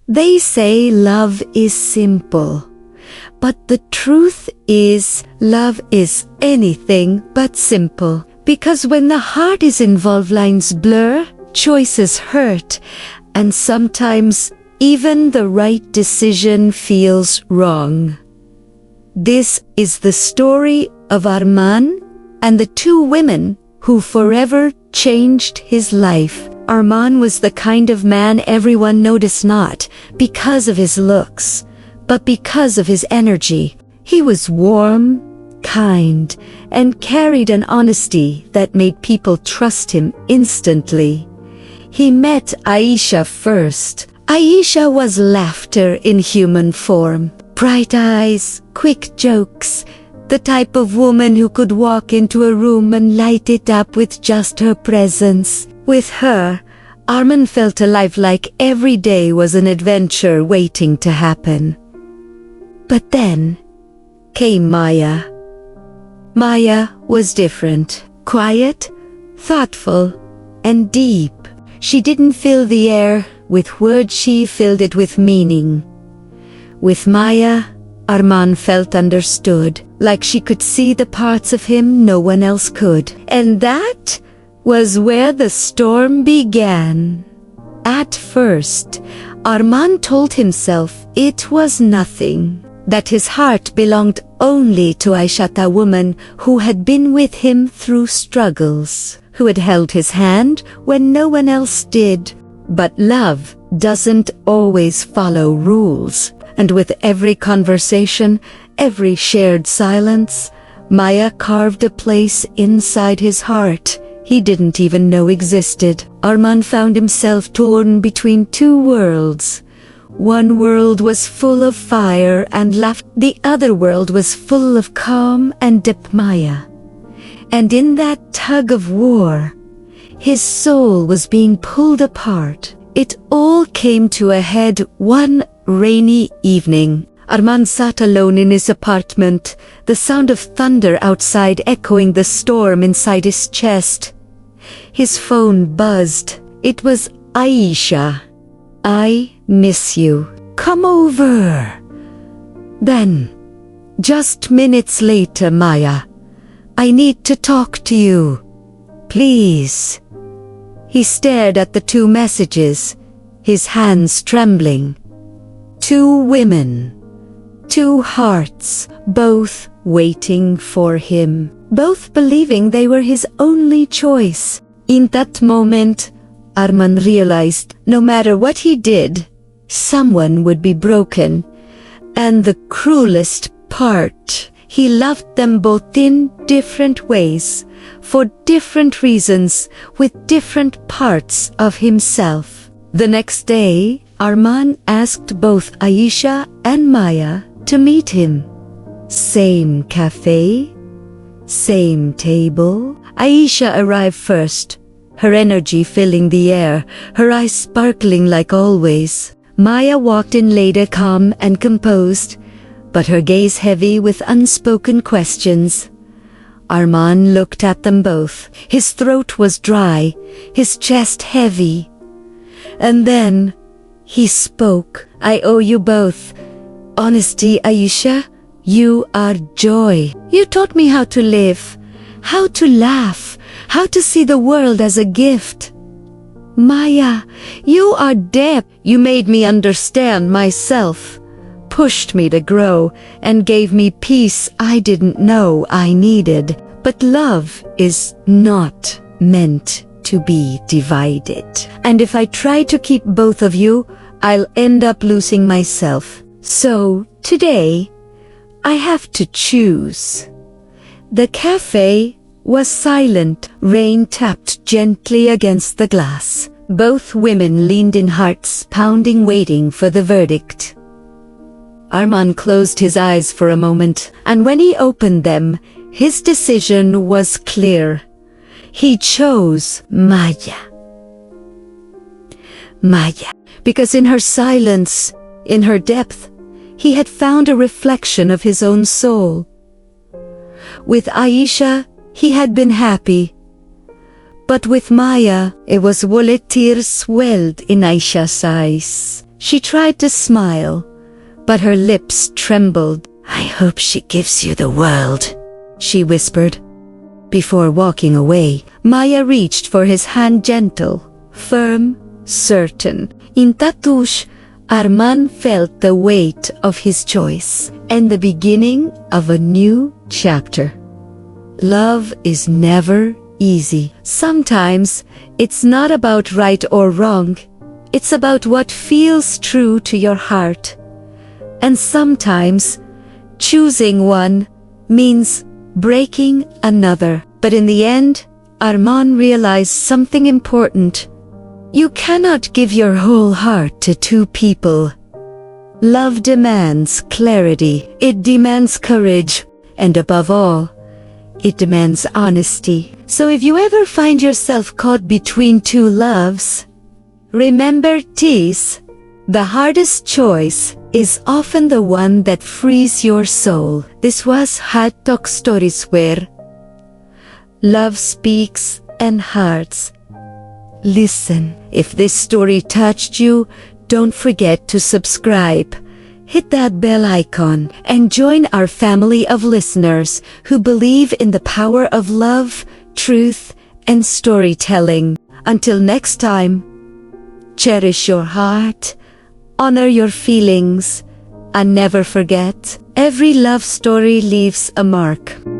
They say love is simple. But the truth is, love is anything but simple. Because when the heart is involved, lines blur, choices hurt, and sometimes even the right decision feels wrong. This is the story of Arman and the two women who forever changed his life. Arman was the kind of man everyone noticed, not because of his looks, but because of his energy. He was warm, kind, and carried an honesty that made people trust him instantly. He met Aisha first. Aisha was laughter in human form. Bright eyes, quick jokes, the type of woman who could walk into a room and light it up with just her presence. With her, Arman felt alive, like every day was an adventure waiting to happen. But then came Maya. Maya was different, quiet, thoughtful, and deep. She didn't fill the air with words, she filled it with meaning. With Maya, Arman felt understood, like she could see the parts of him no one else could. And that was where the storm began. At first, Arman told himself it was nothing, that his heart belonged only to Aisha, a woman who had been with him through struggles, who had held his hand when no one else did. But love doesn't always follow rules, and with every conversation, every shared silence, Maya carved a place inside his heart he didn't even know existed. Arman found himself torn between two worlds. One world was full of fire and laughter, the other world was full of calm and depth. Maya. And in that tug of war, his soul was being pulled apart. It all came to a head one rainy evening. Arman sat alone in his apartment, the sound of thunder outside echoing the storm inside his chest. His phone buzzed. It was Aisha. "I miss you. Come over." Then, just minutes later, "Maya, I need to talk to you. Please." He stared at the two messages, his hands trembling. Two women, two hearts, both waiting for him, both believing they were his only choice. In that moment, Arman realized no matter what he did, someone would be broken. And the cruelest part, he loved them both in different ways, for different reasons, with different parts of himself. The next day, Arman asked both Aisha and Maya to meet him. Same cafe, same table. Aisha arrived first, her energy filling the air, her eyes sparkling like always. Maya walked in later, calm and composed, but her gaze heavy with unspoken questions. Arman looked at them both. His throat was dry, his chest heavy. And then he spoke. "I owe you both honesty, Aisha. You are joy. You taught me how to live, how to laugh, how to see the world as a gift. Maya, you are depth. You made me understand myself, pushed me to grow, and gave me peace I didn't know I needed." But love is not meant to be divided. And if I try to keep both of you, I'll end up losing myself. So, today, I have to choose. The cafe was silent. Rain tapped gently against the glass. Both women leaned in, hearts pounding, waiting for the verdict. Arman closed his eyes for a moment, and when he opened them, his decision was clear. He chose Maya. Maya, because in her silence, in her depth, he had found a reflection of his own soul. With Aisha, he had been happy. But with Maya, it was tears swelled in Aisha's eyes. She tried to smile, but her lips trembled. "I hope she gives you the world," she whispered. Before walking away, Maya reached for his hand, gentle, firm, certain. In that touch, Arman felt the weight of his choice and the beginning of a new chapter. Love is never easy. Sometimes it's not about right or wrong. It's about what feels true to your heart. And sometimes choosing one means breaking another. But in the end, Arman realized something important. You cannot give your whole heart to two people. Love demands clarity. It demands courage. And above all, it demands honesty. So if you ever find yourself caught between two loves, remember this: the hardest choice is often the one that frees your soul. This was HeartTalk Stories, where love speaks and hearts listen. If this story touched you, don't forget to subscribe. Hit that bell icon and join our family of listeners who believe in the power of love, truth, and storytelling. Until next time, cherish your heart, honor your feelings, and never forget, every love story leaves a mark.